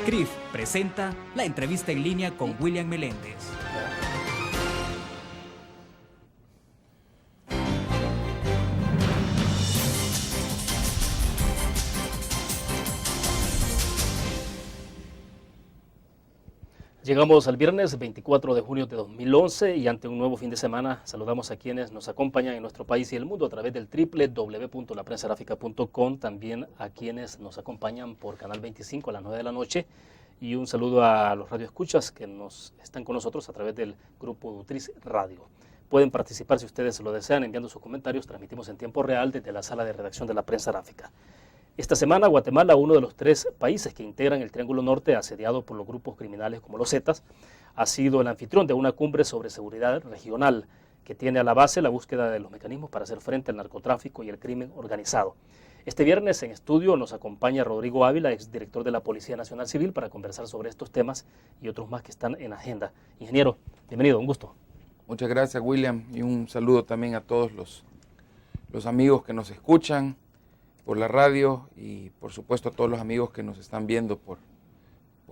CRIF presenta la entrevista en línea con William Meléndez. Llegamos al viernes 24 de junio de 2011 y ante un nuevo fin de semana saludamos a quienes nos acompañan en nuestro país y el mundo a través del www.laprensagráfica.com, también a quienes nos acompañan por Canal 25 a las 9 de la noche y un saludo a los radioescuchas que nos están con nosotros a través del grupo Nutriz Radio. Pueden participar si ustedes lo desean enviando sus comentarios, transmitimos en tiempo real desde la sala de redacción de la Prensa Gráfica. Esta semana, Guatemala, uno de los 3 países que integran el Triángulo Norte, asediado por los grupos criminales como los Zetas, ha sido el anfitrión de una cumbre sobre seguridad regional que tiene a la base la búsqueda de los mecanismos para hacer frente al narcotráfico y el crimen organizado. Este viernes en estudio nos acompaña Rodrigo Ávila, exdirector de la Policía Nacional Civil, para conversar sobre estos temas y otros más que están en agenda. Ingeniero, bienvenido, un gusto. Muchas gracias, William, y un saludo también a todos los amigos que nos escuchan por la radio y por supuesto a todos los amigos que nos están viendo por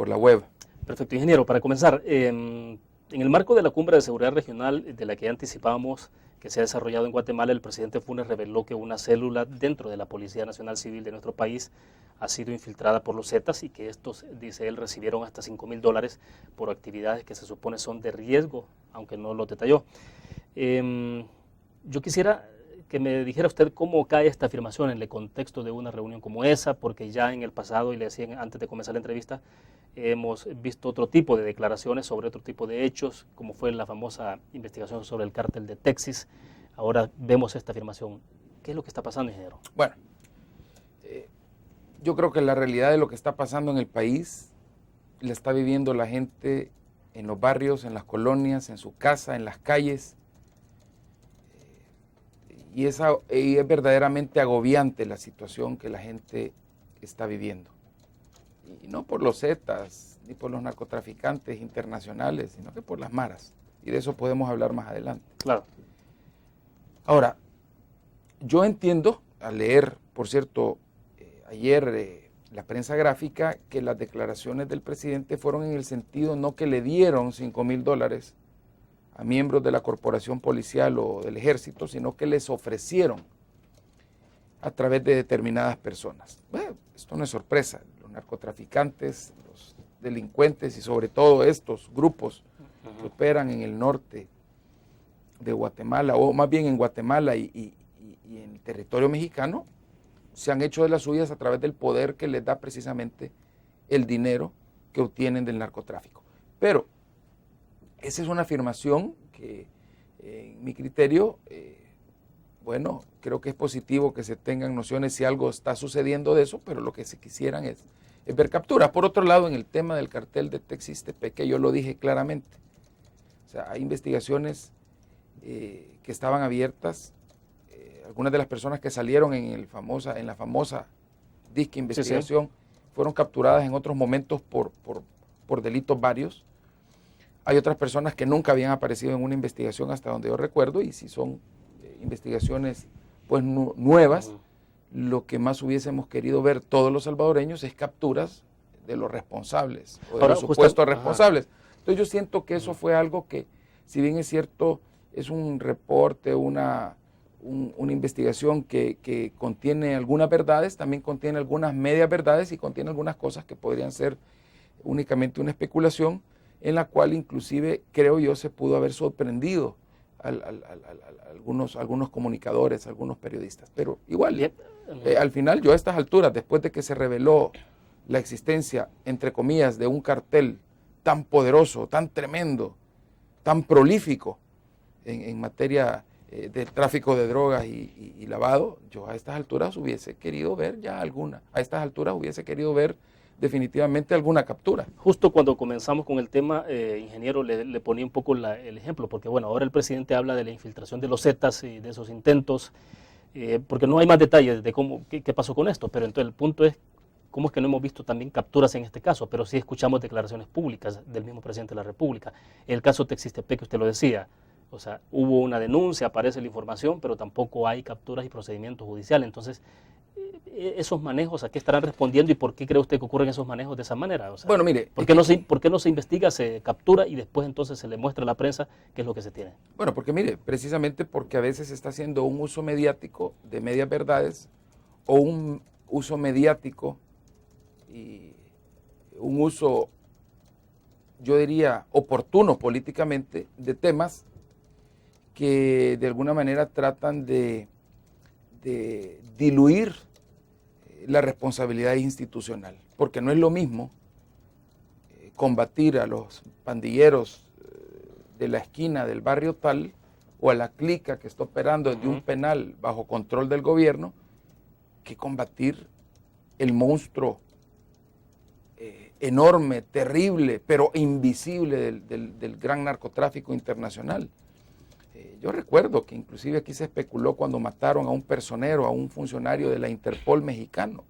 la web. Perfecto, ingeniero. Para comenzar, en el marco de la Cumbre de Seguridad Regional de la que ya anticipábamos que se ha desarrollado en Guatemala, el presidente Funes reveló que una célula dentro de la Policía Nacional Civil de nuestro país ha sido infiltrada por los Zetas y que estos, dice él, recibieron hasta $5,000 por actividades que se supone son de riesgo, aunque no lo detalló. Yo quisiera que me dijera usted cómo cae esta afirmación en el contexto de una reunión como esa, porque ya en el pasado, y le decía antes de comenzar la entrevista, hemos visto otro tipo de declaraciones sobre otro tipo de hechos, como fue la famosa investigación sobre el cártel de Texas. Ahora vemos esta afirmación. ¿Qué es lo que está pasando, ingeniero? Bueno, yo creo que la realidad de lo que está pasando en el país la está viviendo la gente en los barrios, en las colonias, en su casa, en las calles. Y es verdaderamente agobiante la situación que la gente está viviendo. Y no por los Zetas, ni por los narcotraficantes internacionales, sino que por las maras. Y de eso podemos hablar más adelante. Claro. Ahora, yo entiendo, al leer, por cierto, ayer la Prensa Gráfica, que las declaraciones del presidente fueron en el sentido no que le dieron $5,000 a miembros de la corporación policial o del ejército, sino que les ofrecieron a través de determinadas personas. Bueno, esto no es sorpresa. Los narcotraficantes, los delincuentes y sobre todo estos grupos que operan en el norte de Guatemala, o más bien en Guatemala y en el territorio mexicano, se han hecho de las suyas a través del poder que les da precisamente el dinero que obtienen del narcotráfico. Pero esa es una afirmación que, en mi criterio, bueno, creo que es positivo que se tengan nociones si algo está sucediendo de eso, pero lo que se quisieran es ver capturas. Por otro lado, en el tema del cartel de Texas-Tepeque, yo lo dije claramente. O sea, hay investigaciones que estaban abiertas. Algunas de las personas que salieron en la famosa disque investigación fueron capturadas en otros momentos por delitos varios. Hay otras personas que nunca habían aparecido en una investigación hasta donde yo recuerdo, y si son investigaciones pues nuevas, lo que más hubiésemos querido ver todos los salvadoreños es capturas de los responsables o de los supuestos responsables. Entonces yo siento que eso fue algo que, si bien es cierto, es un reporte, una investigación que contiene algunas verdades, también contiene algunas medias verdades y contiene algunas cosas que podrían ser únicamente una especulación, en la cual inclusive creo yo se pudo haber sorprendido a algunos comunicadores, a algunos periodistas. Pero igual, al final yo a estas alturas, después de que se reveló la existencia, entre comillas, de un cartel tan poderoso, tan tremendo, tan prolífico en materia de tráfico de drogas y lavado, yo a estas alturas hubiese querido ver definitivamente alguna captura. Justo cuando comenzamos con el tema, ingeniero, le ponía un poco el ejemplo, porque bueno, ahora el presidente habla de la infiltración de los Zetas y de esos intentos, porque no hay más detalles de qué pasó con esto, pero entonces el punto es cómo es que no hemos visto también capturas en este caso, pero sí escuchamos declaraciones públicas del mismo presidente de la República. El caso Texas-Tepeque, usted lo decía, o sea, hubo una denuncia, aparece la información, pero tampoco hay capturas y procedimientos judiciales. Entonces, esos manejos, ¿a qué estarán respondiendo y por qué cree usted que ocurren esos manejos de esa manera? O sea, Bueno, mire, ¿por qué no se investiga, se captura y después entonces se le muestra a la prensa qué es lo que se tiene? bueno, porque mire, precisamente porque a veces se está haciendo un uso mediático de medias verdades o un uso mediático y un uso, yo diría, oportuno políticamente de temas que de alguna manera tratan de diluir la responsabilidad institucional, porque no es lo mismo combatir a los pandilleros de la esquina del barrio tal o a la clica que está operando desde un penal bajo control del gobierno que combatir el monstruo enorme, terrible, pero invisible del gran narcotráfico internacional. Yo recuerdo que inclusive aquí se especuló cuando mataron a un personero, a un funcionario de la Interpol mexicano,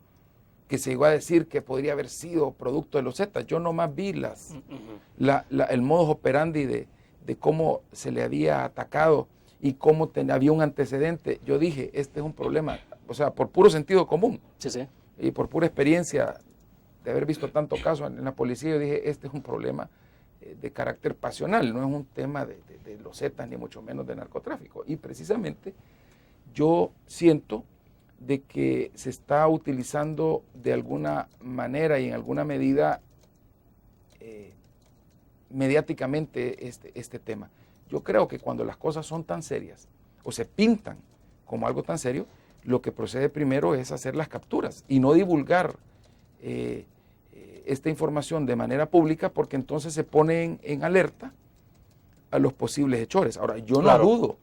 que se llegó a decir que podría haber sido producto de los Zetas. Yo nomás vi el modus operandi de cómo se le había atacado y cómo había un antecedente. Yo dije, este es un problema, o sea, por puro sentido común y por pura experiencia de haber visto tanto caso en la policía, yo dije, este es un problema de carácter pasional, no es un tema de los Zetas ni mucho menos de narcotráfico. Y precisamente yo siento de que se está utilizando de alguna manera y en alguna medida mediáticamente este tema. Yo creo que cuando las cosas son tan serias o se pintan como algo tan serio, lo que procede primero es hacer las capturas y no divulgar esta información de manera pública, porque entonces se ponen en alerta a los posibles hechores. Ahora, yo no dudo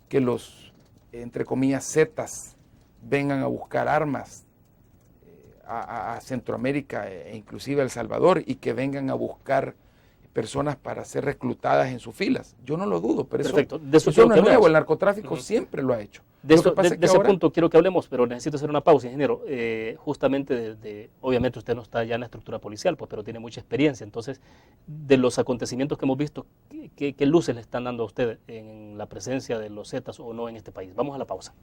que los, entre comillas, Zetas vengan a buscar armas a Centroamérica e inclusive a El Salvador y que vengan a buscar personas para ser reclutadas en sus filas. Yo no lo dudo, pero perfecto. Eso no es nuevo, el narcotráfico siempre lo ha hecho. De ese punto quiero que hablemos, pero necesito hacer una pausa, ingeniero. Justamente, obviamente usted no está ya en la estructura policial, pues, pero tiene mucha experiencia. Entonces, de los acontecimientos que hemos visto, ¿qué luces le están dando a usted en la presencia de los Zetas o no en este país? Vamos a la pausa.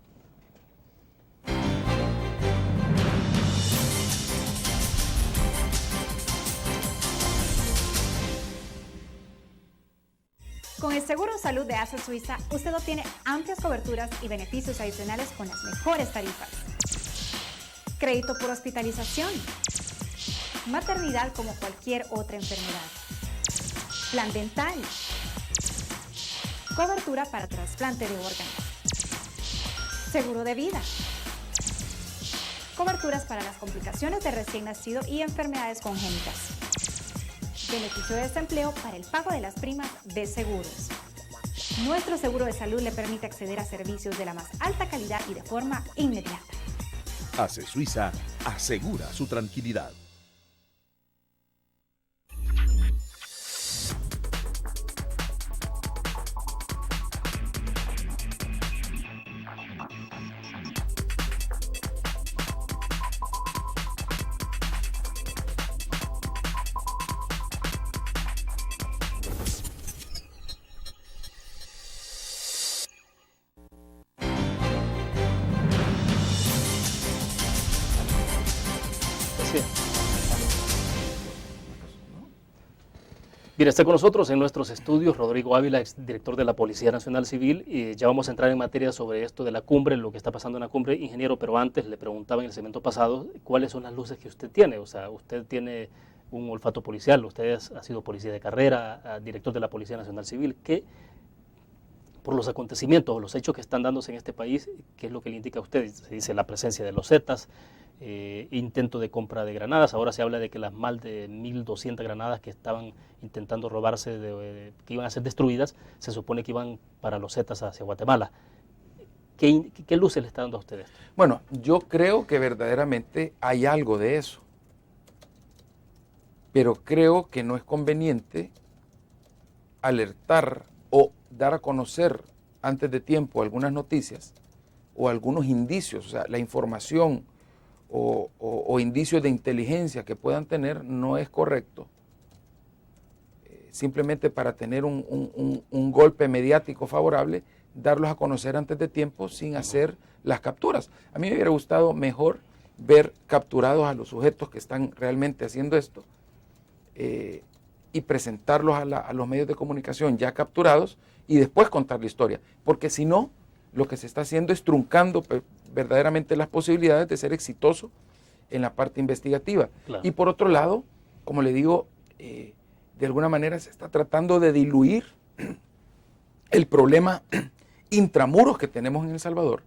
Con el Seguro de Salud de ASA Suiza, usted obtiene amplias coberturas y beneficios adicionales con las mejores tarifas. Crédito por hospitalización. Maternidad como cualquier otra enfermedad. Plan dental. Cobertura para trasplante de órganos. Seguro de vida. Coberturas para las complicaciones de recién nacido y enfermedades congénitas. Beneficio de desempleo para el pago de las primas de seguros. Nuestro seguro de salud le permite acceder a servicios de la más alta calidad y de forma inmediata. ASE Suiza asegura su tranquilidad. Bien, está con nosotros en nuestros estudios Rodrigo Ávila, exdirector de la Policía Nacional Civil, y ya vamos a entrar en materia sobre esto de la cumbre, lo que está pasando en la cumbre, ingeniero, pero antes le preguntaba en el segmento pasado cuáles son las luces que usted tiene. O sea, usted tiene un olfato policial, usted ha sido policía de carrera, director de la Policía Nacional Civil. ¿Qué, por los acontecimientos o los hechos que están dándose en este país, qué es lo que le indica a usted? Se dice la presencia de los Zetas, intento de compra de granadas, ahora se habla de que las más de 1.200 granadas que estaban intentando robarse, que iban a ser destruidas, se supone que iban para los Zetas hacia Guatemala. ¿Qué luces le está dando a ustedes? Bueno, yo creo que verdaderamente hay algo de eso, pero creo que no es conveniente alertar o dar a conocer antes de tiempo algunas noticias o algunos indicios, o sea, la información o indicios de inteligencia que puedan tener no es correcto, simplemente para tener un golpe mediático favorable, darlos a conocer antes de tiempo sin hacer las capturas. A mí me hubiera gustado mejor ver capturados a los sujetos que están realmente haciendo esto y presentarlos a los medios de comunicación ya capturados y después contar la historia. Porque si no, lo que se está haciendo es truncando verdaderamente las posibilidades de ser exitoso en la parte investigativa. Claro. Y por otro lado, como le digo, de alguna manera se está tratando de diluir el problema intramuros que tenemos en El Salvador,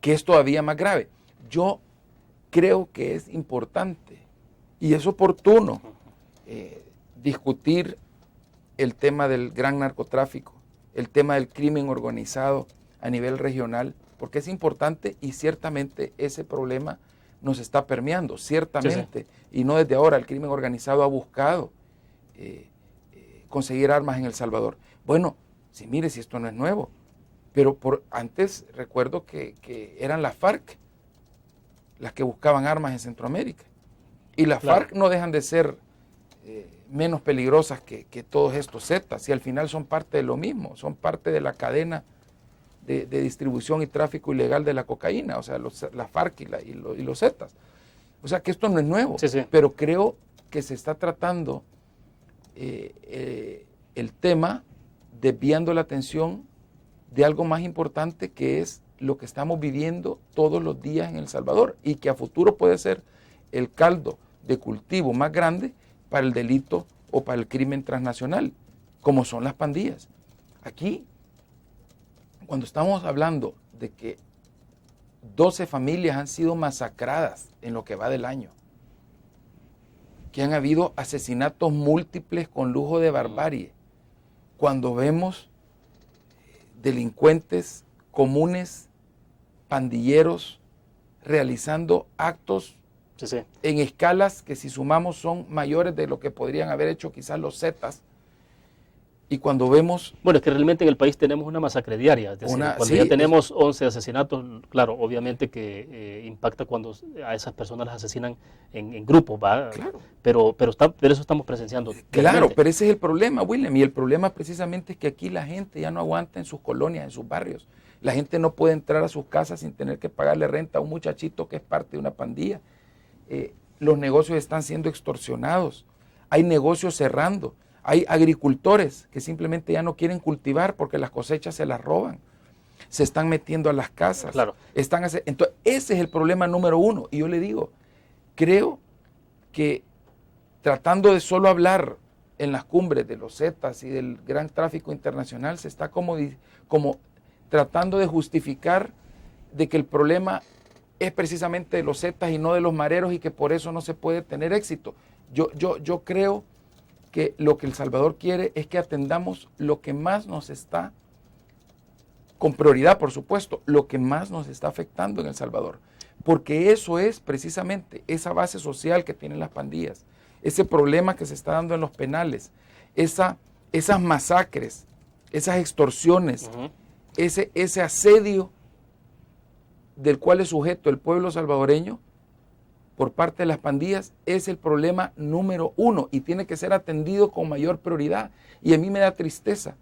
que es todavía más grave. Yo creo que es importante y es oportuno discutir el tema del gran narcotráfico, el tema del crimen organizado a nivel regional, porque es importante y ciertamente ese problema nos está permeando, ciertamente, y no desde ahora. El crimen organizado ha buscado conseguir armas en El Salvador. Bueno, si mire, si esto no es nuevo, pero antes recuerdo que eran las FARC las que buscaban armas en Centroamérica, y las FARC no dejan de ser menos peligrosas que todos estos Zetas, y al final son parte de lo mismo, son parte de la cadena de distribución y tráfico ilegal de la cocaína, o sea, la FARC y los Zetas. O sea, que esto no es nuevo, pero creo que se está tratando el tema desviando la atención de algo más importante, que es lo que estamos viviendo todos los días en El Salvador y que a futuro puede ser el caldo de cultivo más grande para el delito o para el crimen transnacional, como son las pandillas. Aquí, cuando estamos hablando de que 12 familias han sido masacradas en lo que va del año, que han habido asesinatos múltiples con lujo de barbarie, cuando vemos delincuentes comunes, pandilleros, realizando actos en escalas que, si sumamos, son mayores de lo que podrían haber hecho quizás los Zetas. Y cuando vemos... Bueno, es que realmente en el país tenemos una masacre diaria. Es decir, cuando ya tenemos 11 asesinatos, claro, obviamente que impacta cuando a esas personas las asesinan en grupos, ¿va? Claro. Pero eso estamos presenciando. Claro, pero ese es el problema, William. Y el problema precisamente es que aquí la gente ya no aguanta en sus colonias, en sus barrios. La gente no puede entrar a sus casas sin tener que pagarle renta a un muchachito que es parte de una pandilla. Los negocios están siendo extorsionados. Hay negocios cerrando. Hay agricultores que simplemente ya no quieren cultivar porque las cosechas se las roban. Se están metiendo a las casas. Claro. Entonces, ese es el problema número uno. Y yo le digo, creo que tratando de solo hablar en las cumbres de los Zetas y del gran tráfico internacional, se está como tratando de justificar de que el problema es precisamente de los Zetas y no de los mareros, y que por eso no se puede tener éxito. Yo creo que lo que El Salvador quiere es que atendamos lo que más nos está, con prioridad por supuesto, lo que más nos está afectando en El Salvador, porque eso es precisamente esa base social que tienen las pandillas, ese problema que se está dando en los penales, esas masacres, esas extorsiones, ese asedio del cual es sujeto el pueblo salvadoreño por parte de las pandillas, es el problema número uno y tiene que ser atendido con mayor prioridad. Y a mí me da tristeza,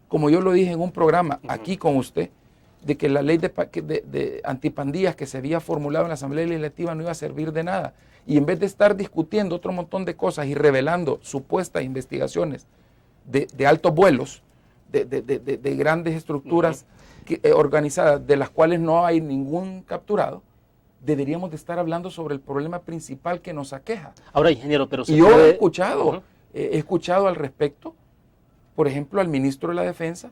como yo lo dije en un programa aquí con usted, de que la ley de antipandillas que se había formulado en la Asamblea Legislativa no iba a servir de nada. Y en vez de estar discutiendo otro montón de cosas y revelando supuestas investigaciones de altos vuelos, de grandes estructuras organizadas, de las cuales no hay ningún capturado, deberíamos de estar hablando sobre el problema principal que nos aqueja. Ahora, ingeniero, pero yo he escuchado al respecto, por ejemplo, al ministro de la Defensa,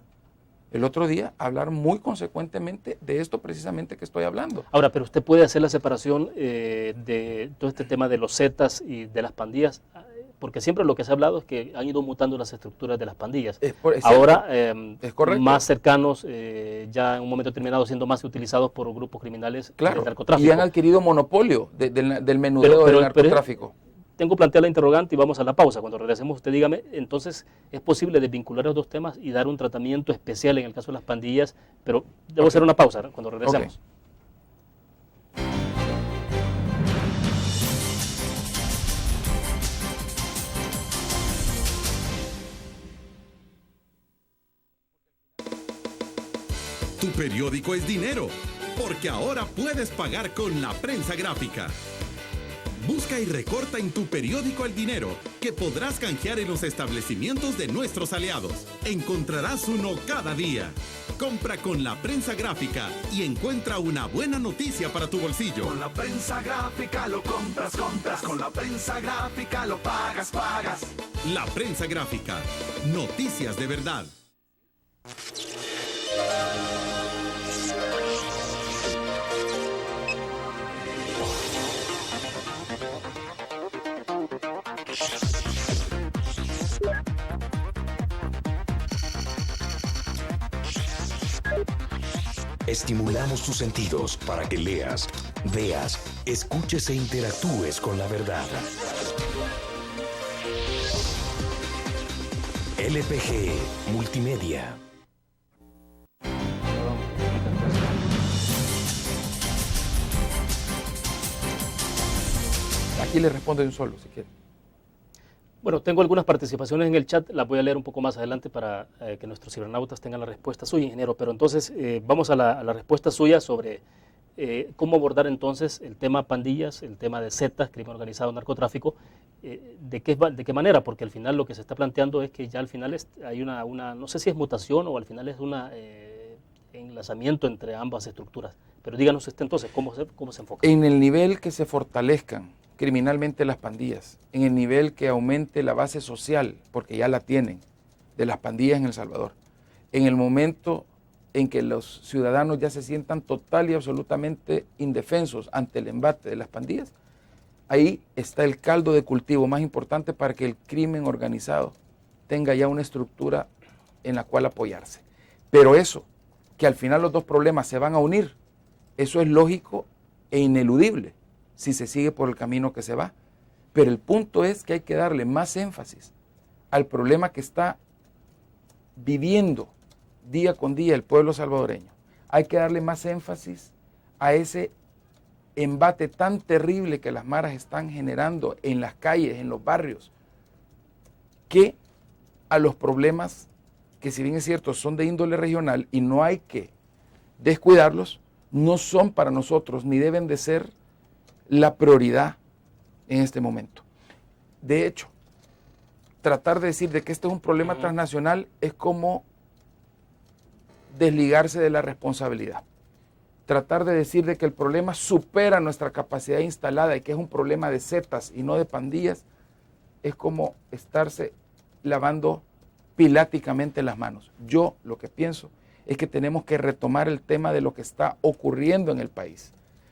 el otro día, hablar muy consecuentemente de esto precisamente que estoy hablando. Ahora, pero usted puede hacer la separación de todo este tema de los Zetas y de las pandillas, porque siempre lo que se ha hablado es que han ido mutando las estructuras de las pandillas. Ahora, más cercanos, ya en un momento determinado, siendo más utilizados por grupos criminales de narcotráfico. Y han adquirido monopolio del menudeo del narcotráfico. Tengo planteada la interrogante y vamos a la pausa. Cuando regresemos, usted dígame, entonces, ¿es posible desvincular los dos temas y dar un tratamiento especial en el caso de las pandillas? Pero debo hacer una pausa cuando regresemos. Tu periódico es dinero. porque ahora puedes pagar con la prensa gráfica. Busca y recorta en tu periódico el dinero que podrás canjear en los establecimientos de nuestros aliados. Encontrarás uno cada día. Compra con la prensa gráfica y encuentra una buena noticia para tu bolsillo. Con la prensa gráfica lo compras, compras. Con la prensa gráfica lo pagas, pagas. La prensa gráfica. Noticias de verdad. Estimulamos tus sentidos para que leas, veas, escuches e interactúes con la verdad. LPG Multimedia. Aquí le respondo de un solo, si quiere. Bueno, tengo algunas participaciones en el chat, las voy a leer un poco más adelante para que nuestros cibernautas tengan la respuesta suya, ingeniero. Pero entonces vamos a la respuesta suya sobre cómo abordar entonces el tema pandillas, el tema de Zetas, crimen organizado, narcotráfico. ¿De qué manera? Porque al final lo que se está planteando es que ya al final hay una, no sé si es mutación o al final es un enlazamiento entre ambas estructuras. Pero díganos entonces, ¿cómo se enfoca? En el nivel que se fortalezcan criminalmente las pandillas, en el nivel que aumente la base social, porque ya la tienen, de las pandillas en El Salvador, en el momento en que los ciudadanos ya se sientan total y absolutamente indefensos ante el embate de las pandillas, ahí está el caldo de cultivo más importante para que el crimen organizado tenga ya una estructura en la cual apoyarse. Pero eso, que al final los dos problemas se van a unir, eso es lógico e ineludible si se sigue por el camino que se va. Pero el punto es que hay que darle más énfasis al problema que está viviendo día con día el pueblo salvadoreño. Hay que darle más énfasis a ese embate tan terrible que las maras están generando en las calles, en los barrios, que a los problemas que, si bien es cierto, son de índole regional y no hay que descuidarlos, no son para nosotros ni deben de ser la prioridad en este momento. De hecho, tratar de decir de que este es un problema transnacional es como desligarse de la responsabilidad. Tratar de decir de que el problema supera nuestra capacidad instalada y que es un problema de zetas y no de pandillas, es como estarse lavando piláticamente las manos. Yo lo que pienso es que tenemos que retomar el tema de lo que está ocurriendo en el país.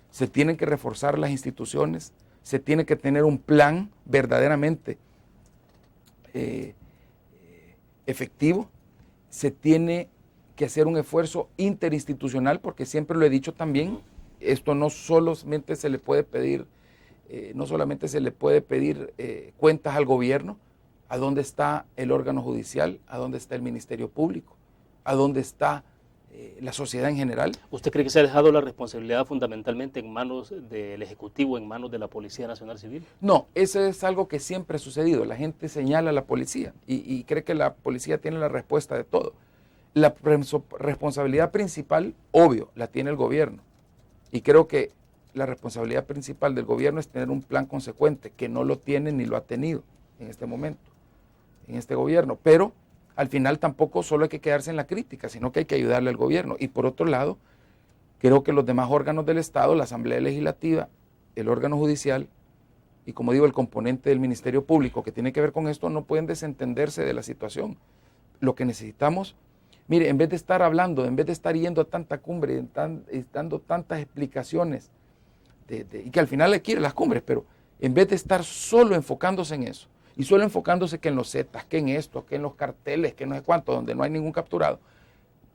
Se tienen que reforzar las instituciones, se tiene que tener un plan verdaderamente efectivo, se tiene que hacer un esfuerzo interinstitucional, porque siempre lo he dicho también, esto no solamente se le puede pedir, cuentas al gobierno. ¿A dónde está el órgano judicial? ¿A dónde está el Ministerio Público? ¿A dónde está la sociedad en general? ¿Usted cree que se ha dejado la responsabilidad fundamentalmente en manos del Ejecutivo, en manos de la Policía Nacional Civil? No, eso es algo que siempre ha sucedido. La gente señala a la policía y cree que la policía tiene la respuesta de todo. La responsabilidad principal, obvio, la tiene el gobierno. Y creo que la responsabilidad principal del gobierno es tener un plan consecuente, que no lo tiene ni lo ha tenido en este momento, en este gobierno. Pero al final tampoco solo hay que quedarse en la crítica, sino que hay que ayudarle al gobierno. Y por otro lado, creo que los demás órganos del Estado, la Asamblea Legislativa, el órgano judicial y, como digo, el componente del Ministerio Público que tiene que ver con esto, no pueden desentenderse de la situación. Lo que necesitamos, mire, en vez de estar hablando, en vez de estar yendo a tanta cumbre, dando tantas explicaciones, y que al final le quiere las cumbres, pero en vez de estar solo enfocándose en eso, y solo enfocándose que en los zetas, que en esto, que en los carteles, que no sé cuánto, donde no hay ningún capturado,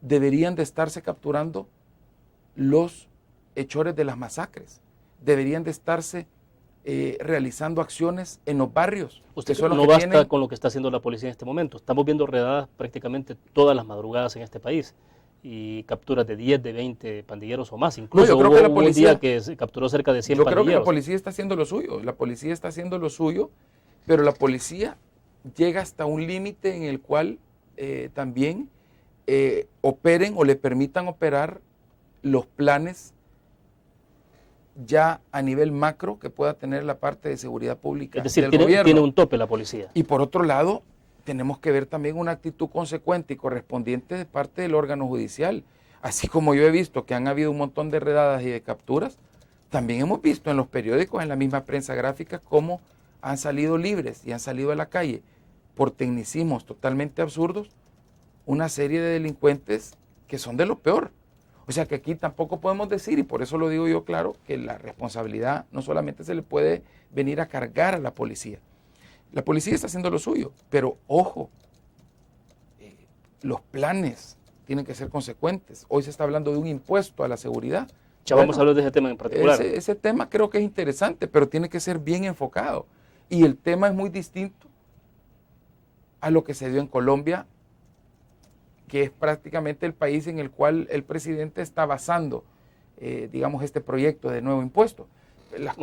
deberían de estarse capturando los hechores de las masacres. Deberían de estarse realizando acciones en los barrios. Usted no basta con lo que está haciendo la policía en este momento. Estamos viendo redadas prácticamente todas las madrugadas en este país y capturas de 10, de 20 pandilleros o más. Incluso no, yo creo que la policía, un día que se capturó cerca de 100 pandilleros. Yo creo que la policía está haciendo lo suyo. La policía está haciendo lo suyo, pero la policía llega hasta un límite en el cual también operen o le permitan operar los planes ya a nivel macro que pueda tener la parte de seguridad pública Es decir, del gobierno. tiene un tope la policía. Y por otro lado, tenemos que ver también una actitud consecuente y correspondiente de parte del órgano judicial. Así como yo he visto que han habido un montón de redadas y de capturas, también hemos visto en los periódicos, en la misma prensa gráfica, cómo han salido libres y han salido a la calle por tecnicismos totalmente absurdos una serie de delincuentes que son de lo peor. O sea que aquí tampoco podemos decir, y por eso lo digo yo claro, que la responsabilidad no solamente se le puede venir a cargar a la policía. La policía está haciendo lo suyo, pero ojo, los planes tienen que ser consecuentes. Hoy se está hablando de un impuesto a la seguridad. Ya vamos a hablar de ese tema en particular. Ese tema creo que es interesante, pero tiene que ser bien enfocado. Y el tema es muy distinto a lo que se dio en Colombia, que es prácticamente el país en el cual el presidente está basando, digamos, este proyecto de nuevo impuesto. Las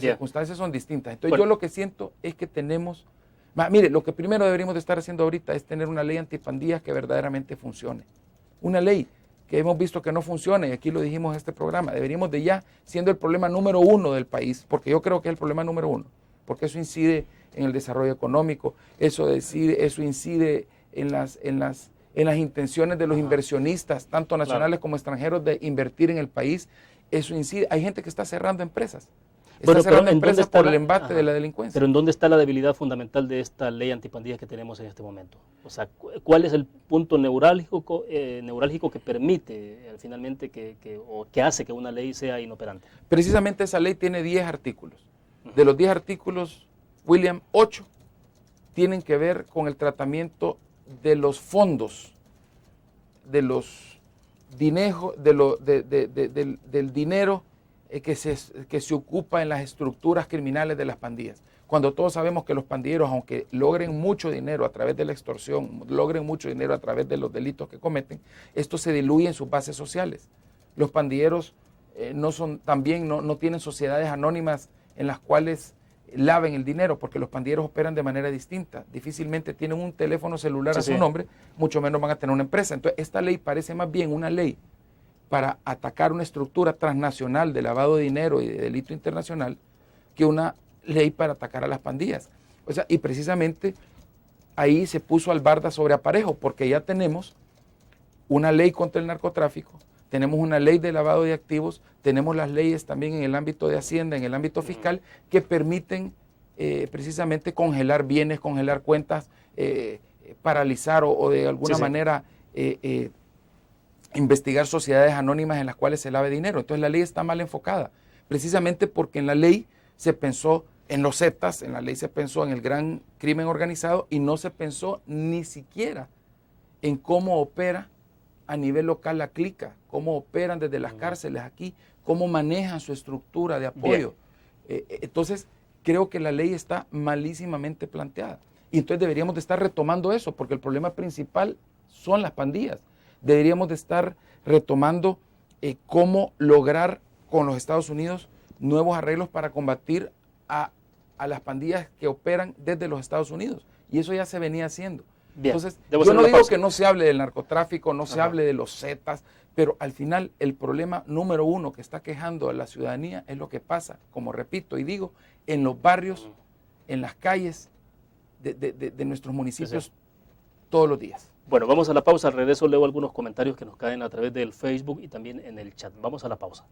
circunstancias son distintas. Entonces yo lo que siento es que tenemos... Mire, lo que primero deberíamos de estar haciendo ahorita es tener una ley antipandillas que verdaderamente funcione. Una ley que hemos visto que no funciona, y aquí lo dijimos en este programa, deberíamos de ya, siendo el problema número uno del país, porque yo creo que es el problema número uno, porque eso incide en el desarrollo económico, eso incide en las intenciones de los inversionistas, tanto nacionales como extranjeros, de invertir en el país. Eso incide. Hay gente que está cerrando empresas. Cerrando empresas por el embate de la delincuencia. Pero ¿en dónde está la debilidad fundamental de esta ley antipandillas que tenemos en este momento? O sea, ¿cuál es el punto neurálgico que permite finalmente o que hace que una ley sea inoperante? Precisamente esa ley tiene 10 artículos. De los 10 artículos, William, 8 tienen que ver con el tratamiento de los fondos, de los del dinero que se ocupa en las estructuras criminales de las pandillas. Cuando todos sabemos que los pandilleros, aunque logren mucho dinero a través de la extorsión, logren mucho dinero a través de los delitos que cometen, esto se diluye en sus bases sociales. Los pandilleros no tienen sociedades anónimas en las cuales laven el dinero, porque los pandilleros operan de manera distinta. Difícilmente tienen un teléfono celular a su nombre, mucho menos van a tener una empresa. Entonces, esta ley parece más bien una ley para atacar una estructura transnacional de lavado de dinero y de delito internacional que una ley para atacar a las pandillas. O sea, y precisamente ahí se puso albarda sobre aparejo, porque ya tenemos una ley contra el narcotráfico, tenemos una ley de lavado de activos, tenemos las leyes también en el ámbito de Hacienda, en el ámbito fiscal, que permiten precisamente congelar bienes, congelar cuentas, paralizar o de alguna manera investigar sociedades anónimas en las cuales se lave dinero. Entonces la ley está mal enfocada, precisamente porque en la ley se pensó en los Zetas, en la ley se pensó en el gran crimen organizado y no se pensó ni siquiera en cómo opera a nivel local la clica, cómo operan desde las cárceles aquí, cómo manejan su estructura de apoyo. Entonces, creo que la ley está malísimamente planteada. Y entonces deberíamos de estar retomando eso, porque el problema principal son las pandillas. Deberíamos de estar retomando cómo lograr con los Estados Unidos nuevos arreglos para combatir a las pandillas que operan desde los Estados Unidos. Y eso ya se venía haciendo. Bien, entonces, yo no digo que no se hable del narcotráfico, no se hable de los Zetas, pero al final el problema número uno que está quejando a la ciudadanía es lo que pasa, como repito y digo, en los barrios, en las calles de nuestros municipios todos los días. Bueno, vamos a la pausa. Al regreso leo algunos comentarios que nos caen a través del Facebook y también en el chat. Vamos a la pausa.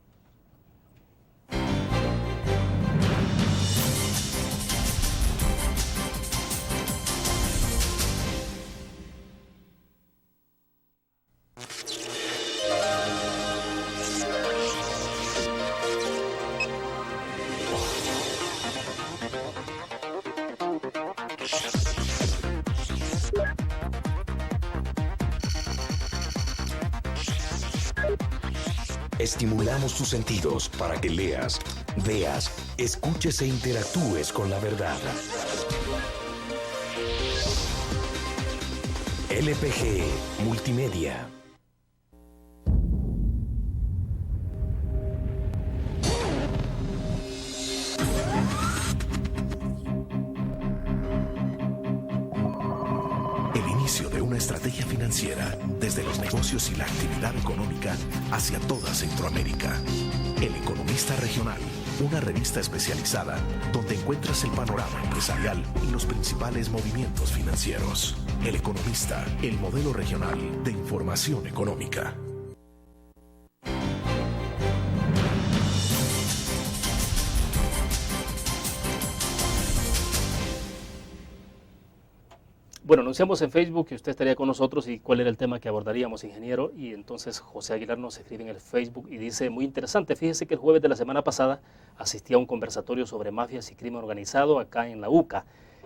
Estimulamos tus sentidos para que leas, veas, escuches e interactúes con la verdad. LPG Multimedia. El inicio de una estrategia inteligencia financiera, desde los negocios y la actividad económica hacia toda Centroamérica. El Economista Regional, una revista especializada donde encuentras el panorama empresarial y los principales movimientos financieros. El Economista, el modelo regional de información económica. Bueno, anunciamos en Facebook que usted estaría con nosotros y cuál era el tema que abordaríamos, ingeniero, y entonces José Aguilar nos escribe en el Facebook y dice, muy interesante, fíjese que el jueves de la semana pasada asistí a un conversatorio sobre mafias y crimen organizado acá en la UCA.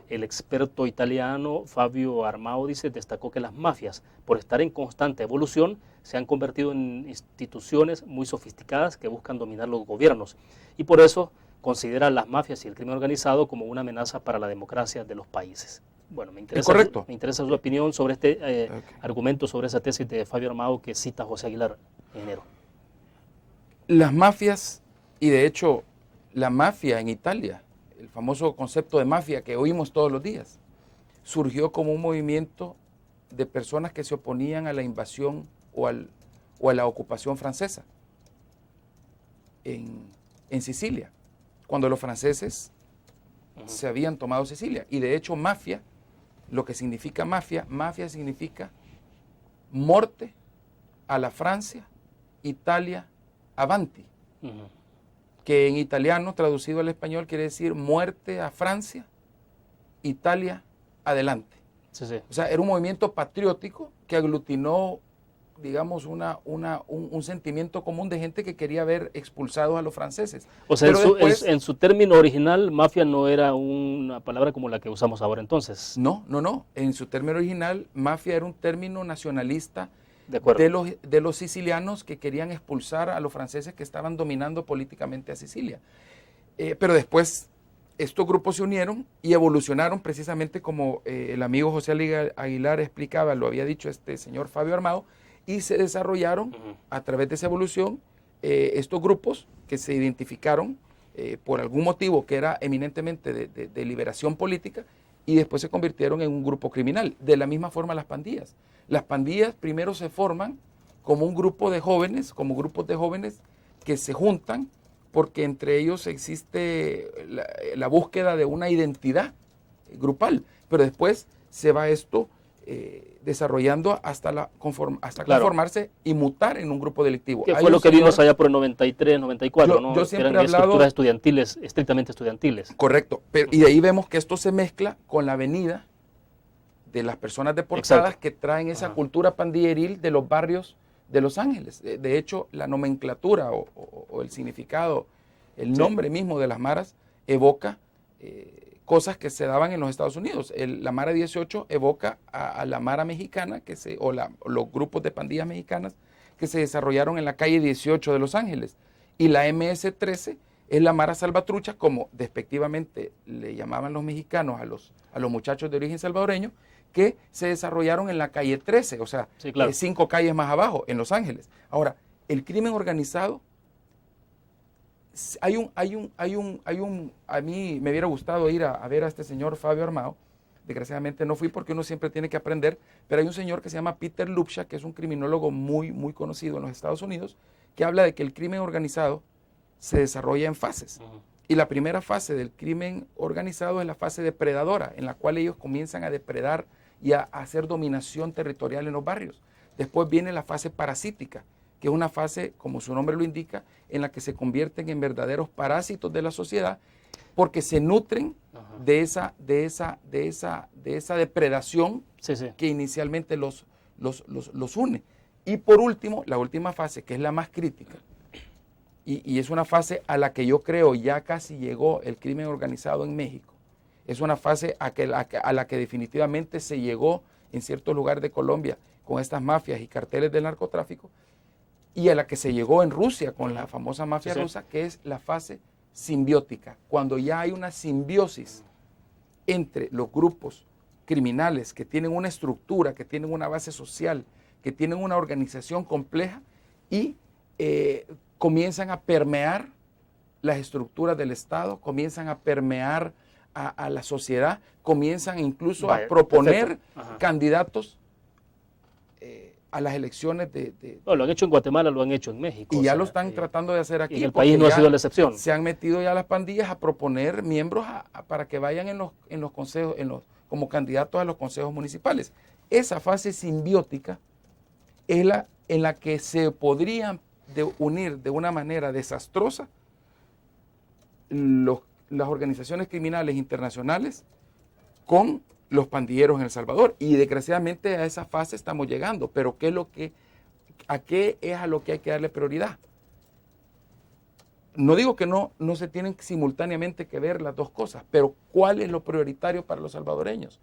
El experto italiano Fabio Armao dice, destacó que las mafias, por estar en constante evolución, se han convertido en instituciones muy sofisticadas que buscan dominar los gobiernos y por eso considera las mafias y el crimen organizado como una amenaza para la democracia de los países. Bueno, me interesa su opinión sobre este argumento, sobre esa tesis de Fabio Armao que cita José Aguilar, ingeniero. Las mafias, y de hecho la mafia en Italia, el famoso concepto de mafia que oímos todos los días, surgió como un movimiento de personas que se oponían a la invasión o a la ocupación francesa en Sicilia, cuando los franceses se habían tomado Sicilia. Y de hecho mafia, lo que significa mafia significa morte a la Francia, Italia, avanti, que en italiano traducido al español quiere decir muerte a Francia, Italia, adelante. Sí, sí. O sea, era un movimiento patriótico que aglutinó, digamos, un sentimiento común de gente que quería ver expulsados a los franceses. O sea, pero en su término original, mafia no era una palabra como la que usamos ahora entonces. No. En su término original, mafia era un término nacionalista de los sicilianos que querían expulsar a los franceses que estaban dominando políticamente a Sicilia. Pero después estos grupos se unieron y evolucionaron precisamente como el amigo José Aguilar explicaba, lo había dicho este señor Fabio Armao, y se desarrollaron a través de esa evolución estos grupos que se identificaron por algún motivo que era eminentemente de liberación política y después se convirtieron en un grupo criminal. De la misma forma las pandillas. Las pandillas primero se forman como un grupo de jóvenes, como grupos de jóvenes que se juntan porque entre ellos existe la búsqueda de una identidad grupal, pero después se va esto desarrollando hasta conformarse y mutar en un grupo delictivo. Que fue lo que vimos allá por el 93, 94, ¿no? Yo siempre eran he hablado, estructuras estudiantiles, estrictamente estudiantiles. Correcto, y de ahí vemos que esto se mezcla con la venida de las personas deportadas. Exacto. Que traen esa cultura pandilleril de los barrios de Los Ángeles. De hecho, la nomenclatura o el significado, el nombre mismo de las maras evoca cosas que se daban en los Estados Unidos. La Mara 18 evoca a la Mara mexicana, los grupos de pandillas mexicanas que se desarrollaron en la calle 18 de Los Ángeles. Y la MS-13 es la Mara Salvatrucha, como despectivamente le llamaban los mexicanos a los muchachos de origen salvadoreño, que se desarrollaron en la calle 13, o sea, 5 calles más abajo, en Los Ángeles. Ahora, el crimen organizado, a mí me hubiera gustado ir a ver a este señor Fabio Armao. Desgraciadamente no fui porque uno siempre tiene que aprender, pero hay un señor que se llama Peter Lupscha, que es un criminólogo muy, muy conocido en los Estados Unidos, que habla de que el crimen organizado se desarrolla en fases. Y la primera fase del crimen organizado es la fase depredadora, en la cual ellos comienzan a depredar y a hacer dominación territorial en los barrios. Después viene la fase parasítica, que es una fase, como su nombre lo indica, en la que se convierten en verdaderos parásitos de la sociedad, porque se nutren de esa depredación que inicialmente los une. Y por último, la última fase, que es la más crítica, y es una fase a la que yo creo ya casi llegó el crimen organizado en México. Es una fase a la que definitivamente se llegó en ciertos lugares de Colombia con estas mafias y carteles del narcotráfico, y a la que se llegó en Rusia con la famosa mafia rusa, que es la fase simbiótica, cuando ya hay una simbiosis entre los grupos criminales que tienen una estructura, que tienen una base social, que tienen una organización compleja y comienzan a permear las estructuras del Estado, comienzan a permear a la sociedad, comienzan incluso a proponer candidatos a las elecciones No, lo han hecho en Guatemala, lo han hecho en México. y ya lo están tratando de hacer aquí. Y en el porque país no ha ya sido la excepción. Se han metido ya las pandillas a proponer miembros para que vayan en los consejos, como candidatos a los consejos municipales. Esa fase simbiótica es la en la que se podrían unir de una manera desastrosa las organizaciones criminales internacionales con los pandilleros en El Salvador. Y desgraciadamente a esa fase estamos llegando. Pero ¿a qué es a lo que hay que darle prioridad? No digo que no se tienen simultáneamente que ver las dos cosas, pero ¿cuál es lo prioritario para los salvadoreños?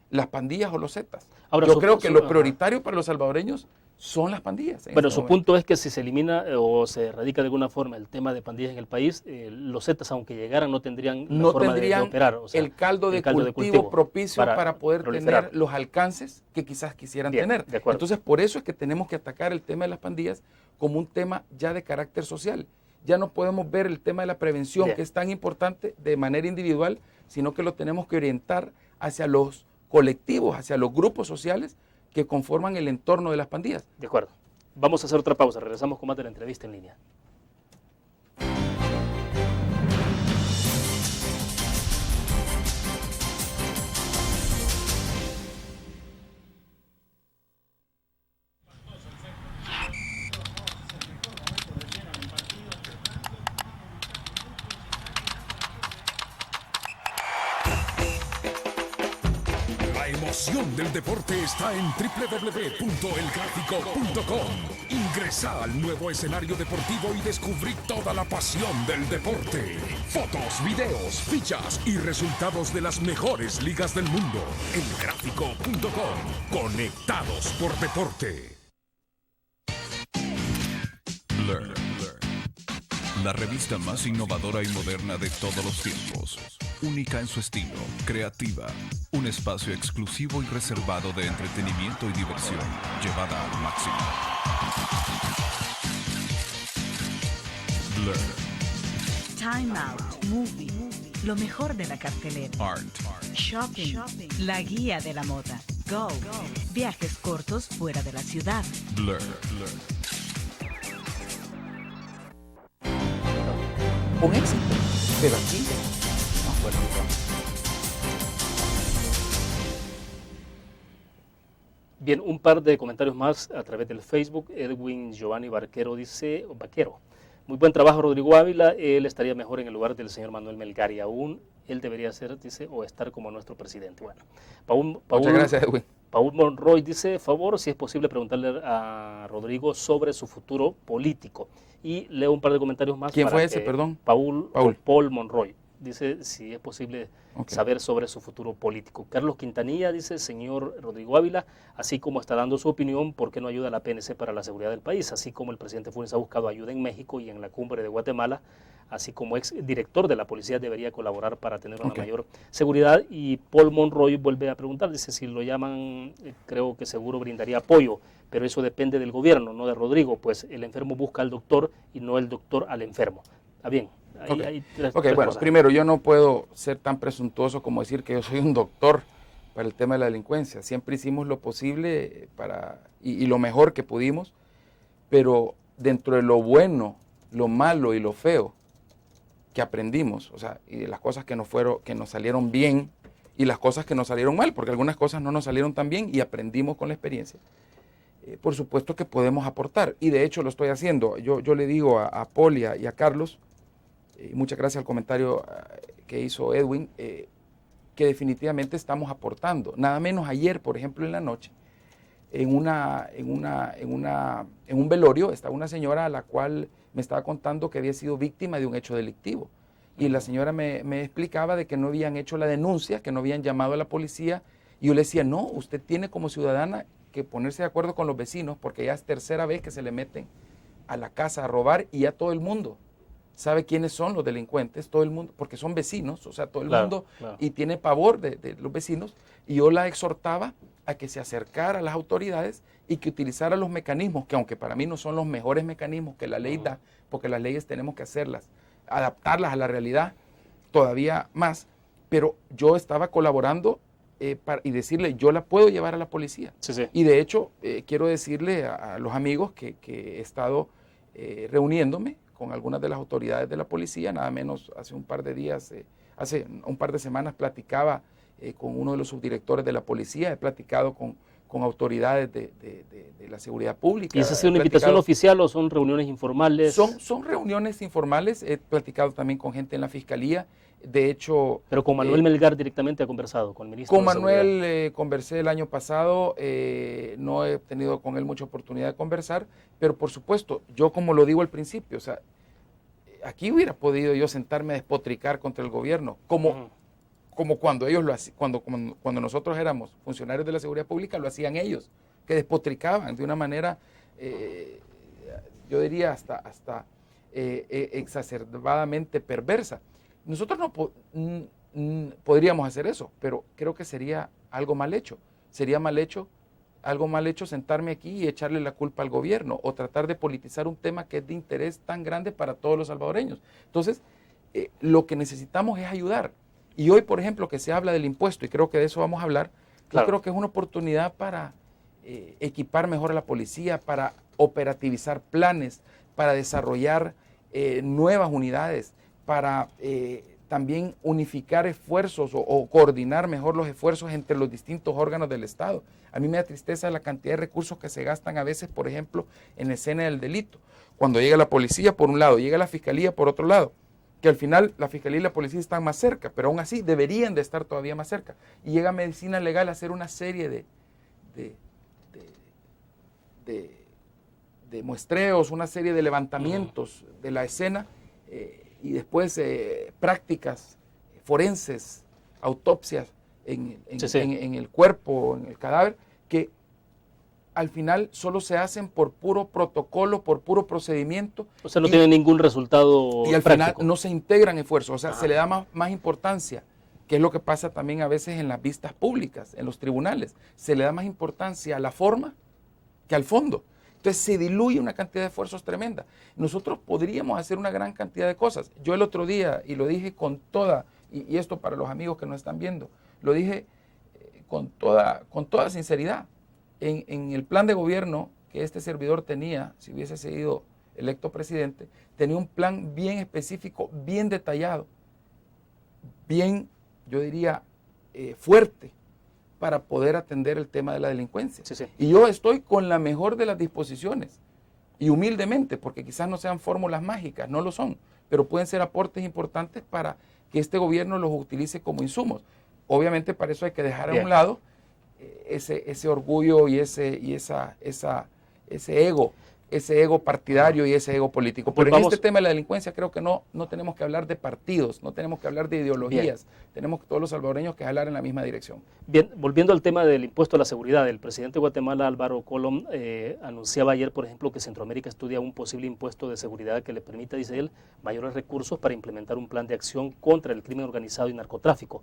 ¿Las pandillas o los zetas? Ahora, yo creo que lo prioritario para los salvadoreños son las pandillas. Bueno, su punto es que si se elimina o se erradica de alguna forma el tema de pandillas en el país, los zetas, aunque llegaran, no tendrían la forma de operar. O sea, el caldo de cultivo propicio para poder tener los alcances que quizás quisieran tener. Entonces, por eso es que tenemos que atacar el tema de las pandillas como un tema ya de carácter social. Ya no podemos ver el tema de la prevención, que es tan importante, de manera individual, sino que lo tenemos que orientar hacia los colectivos, hacia los grupos sociales que conforman el entorno de las pandillas. De acuerdo. Vamos a hacer otra pausa. Regresamos con más de la entrevista en línea. La emoción del deporte está en www.elgráfico.com. Ingresa al nuevo escenario deportivo y descubrí toda la pasión del deporte. Fotos, videos, fichas y resultados de las mejores ligas del mundo. Elgráfico.com. Conectados por deporte. Learn. La revista más innovadora y moderna de todos los tiempos. Única en su estilo, creativa. Un espacio exclusivo y reservado de entretenimiento y diversión, llevada al máximo. Blur. Time Out, Movie, lo mejor de la cartelera. Art. Shopping, la guía de la moda. Go, viajes cortos fuera de la ciudad. Blur. Un éxito, pero aquí no fue lo que Bien, un par de comentarios más a través del Facebook. Edwin Giovanni Vaquero dice, muy buen trabajo Rodrigo Ávila, él estaría mejor en el lugar del señor Manuel Melgar y aún él debería ser, dice, o estar como nuestro presidente. Bueno, muchas gracias, Edwin. Paul Monroy dice, favor, si es posible preguntarle a Rodrigo sobre su futuro político. Y leo un par de comentarios más. ¿Quién fue ese, perdón? Paul Monroy. Dice si es posible saber sobre su futuro político. Carlos Quintanilla dice, señor Rodrigo Ávila, así como está dando su opinión, ¿por qué no ayuda a la PNC para la seguridad del país? Así como el presidente Funes ha buscado ayuda en México y en la cumbre de Guatemala, así como ex director de la policía debería colaborar para tener una mayor seguridad. Y Paul Monroy vuelve a preguntar, dice, si lo llaman, creo que seguro brindaría apoyo, pero eso depende del gobierno, no de Rodrigo, pues el enfermo busca al doctor y no el doctor al enfermo. Está bien. Hay tres bueno, cosas. Primero, yo no puedo ser tan presuntuoso como decir que yo soy un doctor para el tema de la delincuencia. Siempre hicimos lo posible y lo mejor que pudimos, pero dentro de lo bueno, lo malo y lo feo que aprendimos, o sea, y de las cosas que nos salieron bien y las cosas que nos salieron mal, porque algunas cosas no nos salieron tan bien y aprendimos con la experiencia. Por supuesto que podemos aportar, y de hecho lo estoy haciendo. Yo le digo a Paul y a Carlos, muchas gracias al comentario que hizo Edwin, que definitivamente estamos aportando. Nada menos ayer, por ejemplo, en la noche, en un velorio, estaba una señora a la cual me estaba contando que había sido víctima de un hecho delictivo. Y la señora me explicaba de que no habían hecho la denuncia, que no habían llamado a la policía. Y yo le decía, no, usted tiene como ciudadana que ponerse de acuerdo con los vecinos, porque ya es tercera vez que se le meten a la casa a robar y ya todo el mundo sabe quiénes son los delincuentes, todo el mundo, porque son vecinos, o sea, todo el mundo, y tiene pavor de los vecinos. Y yo la exhortaba a que se acercara a las autoridades y que utilizara los mecanismos, que aunque para mí no son los mejores mecanismos que la ley da, porque las leyes tenemos que hacerlas, adaptarlas a la realidad todavía más, pero yo estaba colaborando y decirle, yo la puedo llevar a la policía. Sí, sí. Y de hecho, quiero decirle a los amigos que he estado reuniéndome con algunas de las autoridades de la policía, nada menos hace un par de días, hace un par de semanas platicaba con uno de los subdirectores de la policía, he platicado con autoridades de la seguridad pública. ¿Y esa ha sido una invitación oficial o son reuniones informales? Son reuniones informales, he platicado también con gente en la fiscalía, de hecho... Pero con Manuel Melgar directamente ha conversado, con el ministro Con de Seguridad. Manuel conversé el año pasado, no he tenido con él mucha oportunidad de conversar, pero por supuesto, yo como lo digo al principio, o sea, aquí hubiera podido yo sentarme a despotricar contra el gobierno, como cuando ellos lo hacían, cuando nosotros éramos funcionarios de la seguridad pública, lo hacían ellos, que despotricaban de una manera, yo diría hasta exacerbadamente perversa. Nosotros no podríamos hacer eso, pero creo que sería algo mal hecho. Sería algo mal hecho sentarme aquí y echarle la culpa al gobierno o tratar de politizar un tema que es de interés tan grande para todos los salvadoreños. Entonces, lo que necesitamos es ayudar. Y hoy, por ejemplo, que se habla del impuesto, y creo que de eso vamos a hablar, claro, yo creo que es una oportunidad para equipar mejor a la policía, para operativizar planes, para desarrollar nuevas unidades, para también unificar esfuerzos o coordinar mejor los esfuerzos entre los distintos órganos del Estado. A mí me da tristeza la cantidad de recursos que se gastan a veces, por ejemplo, en la escena del delito. Cuando llega la policía por un lado, llega la fiscalía por otro lado, que al final la fiscalía y la policía están más cerca, pero aún así deberían de estar todavía más cerca. Y llega medicina legal a hacer una serie de muestreos, una serie de levantamientos de la escena, y después prácticas forenses, autopsias en el cuerpo, en el cadáver, que al final solo se hacen por puro protocolo, por puro procedimiento. O sea, no tiene ningún resultado y al práctico. Final no se integran esfuerzos, o sea, se le da más importancia, que es lo que pasa también a veces en las vistas públicas, en los tribunales. Se le da más importancia a la forma que al fondo. Entonces se diluye una cantidad de esfuerzos tremenda. Nosotros podríamos hacer una gran cantidad de cosas. Yo el otro día, y lo dije con toda, y esto para los amigos que nos están viendo, lo dije con toda sinceridad. En el plan de gobierno que este servidor tenía, si hubiese sido electo presidente, tenía un plan bien específico, bien detallado, bien, yo diría, fuerte, para poder atender el tema de la delincuencia. Y yo estoy con la mejor de las disposiciones, y humildemente, porque quizás no sean fórmulas mágicas, no lo son, pero pueden ser aportes importantes para que este gobierno los utilice como insumos. Obviamente para eso hay que dejar a un lado ese orgullo y ese ego partidario y ese ego político. Pero en este tema de la delincuencia creo que no tenemos que hablar de partidos, no tenemos que hablar de ideologías, tenemos todos los salvadoreños que hablar en la misma dirección. Bien, volviendo al tema del impuesto a la seguridad, el presidente de Guatemala, Álvaro Colom, anunciaba ayer, por ejemplo, que Centroamérica estudia un posible impuesto de seguridad que le permita, dice él, mayores recursos para implementar un plan de acción contra el crimen organizado y narcotráfico.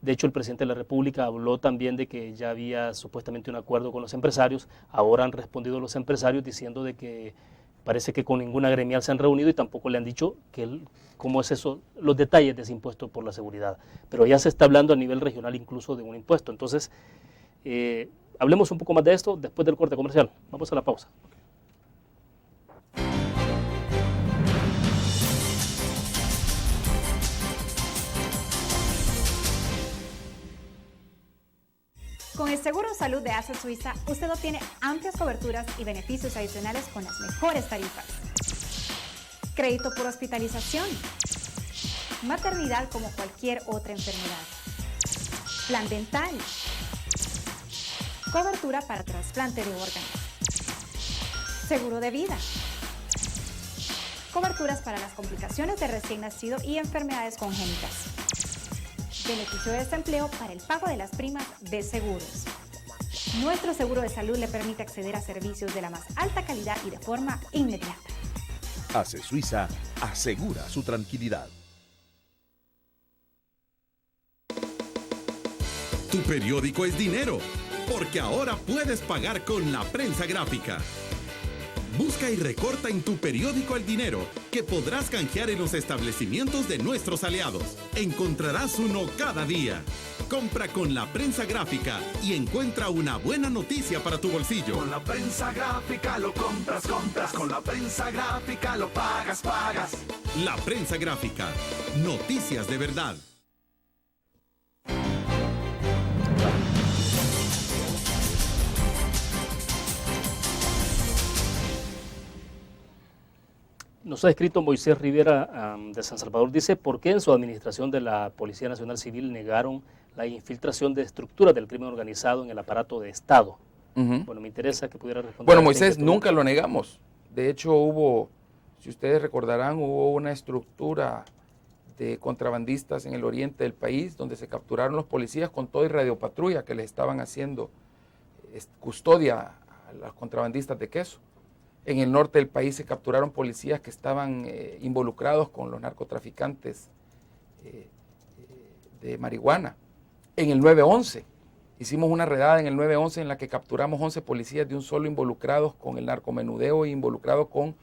De hecho, el presidente de la República habló también de que ya había supuestamente un acuerdo con los empresarios. Ahora han respondido los empresarios diciendo de que parece que con ninguna gremial se han reunido y tampoco le han dicho cómo es eso, los detalles de ese impuesto por la seguridad. Pero ya se está hablando a nivel regional incluso de un impuesto. Entonces, hablemos un poco más de esto después del corte comercial. Vamos a la pausa. Con el Seguro Salud de ASA Suiza, usted obtiene amplias coberturas y beneficios adicionales con las mejores tarifas. Crédito por hospitalización. Maternidad como cualquier otra enfermedad. Plan dental. Cobertura para trasplante de órganos. Seguro de vida. Coberturas para las complicaciones de recién nacido y enfermedades congénitas. Beneficio de desempleo para el pago de las primas de seguros. Nuestro seguro de salud le permite acceder a servicios de la más alta calidad y de forma inmediata. ASE Suiza asegura su tranquilidad. Tu periódico es dinero, porque ahora puedes pagar con la prensa gráfica. Busca y recorta en tu periódico El Dinero, que podrás canjear en los establecimientos de nuestros aliados. Encontrarás uno cada día. Compra con la prensa gráfica y encuentra una buena noticia para tu bolsillo. Con la prensa gráfica lo compras. Con la prensa gráfica lo pagas. La prensa gráfica. Noticias de verdad. Nos ha escrito Moisés Rivera de San Salvador. Dice, ¿por qué en su administración de la Policía Nacional Civil negaron la infiltración de estructuras del crimen organizado en el aparato de Estado? Bueno, me interesa que pudiera responder. Bueno, Moisés, nunca lo negamos. De hecho, hubo, si ustedes recordarán, hubo una estructura de contrabandistas en el oriente del país donde se capturaron los policías con todo y radiopatrulla que les estaban haciendo custodia a los contrabandistas de queso. En el norte del país se capturaron policías que estaban involucrados con los narcotraficantes de marihuana. En el 911, hicimos una redada en el 911 en la que capturamos 11 policías de un solo involucrados con el narcomenudeo e involucrados con